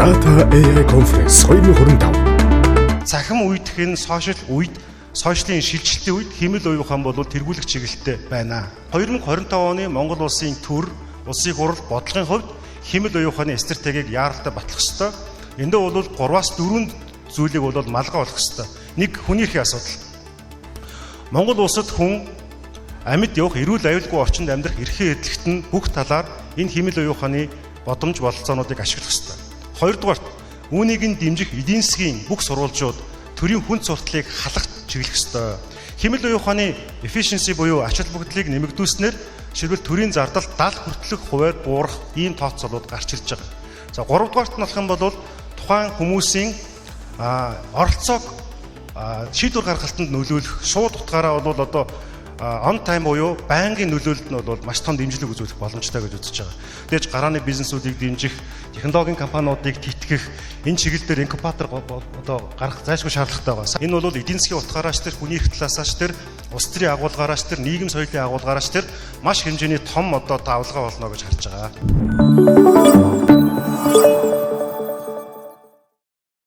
Data AI Conference 2025. Цахим үеийнх нь сошиалын шилжилтийн үед хэмэл уюухан бол тэргүүлэх чиглэлтэй байна. 2025 оны Монгол улсын төр, улсын хурал бодлогын хувьд хэмэл уюуханы стратегийг яаралтай батлах ёстой. Эндээ бол 3-аас 4 зүйлийг бол малгай болох ёстой. Нэг хүний эрхийн асуудал. Монгол улсад хүн амьд явах эрүүл аюулгүй орчинд амьдрах эрхийн эдлэгт нь бүх талаар энэ хэмэл уюуханы бодомж бололцоонуудыг ашиглах ёстой. Хоёрдугаарт үүнийг нь дэмжих эдийн засгийн бүх сурвалжууд төрийн хүн сурталыг халагт чиглэх ёстой. Хэмэл уюуханы efficiency буюу ач холбогдлыг нэмэгдүүлснээр шилбэл төрийн зардал 70 хүртэлх хувиар буурах ийм тооцоолууд гарч ирж байгаа. За 3-дугаарт нь болох юм бол тухайн хүмүүсийн оролцоог шийдвэр гаргалтанд нөлөөлөх шууд утгаараа бол одоо on time буюу байнгын нөлөөлөлд нь бол маш том дэмжлэг үзүүлэх боломжтой гэж үзэж байгаа. Тэгэж гарааны бизнесүүдийг дэмжих, технологийн компаниудыг тэтгэх, энэ чиглэлээр инкубатор одоо гарах зайлшгүй шаардлагатай байгаа. Энэ бол эдийн засгийн утгаараас тэр хүний эрх талаасаач тэр улс төрийн агуулгаараас тэр нийгэм соёлын агуулгаараас тэр маш хэмжээний том одоо давлгаа болно гэж харж байгаа.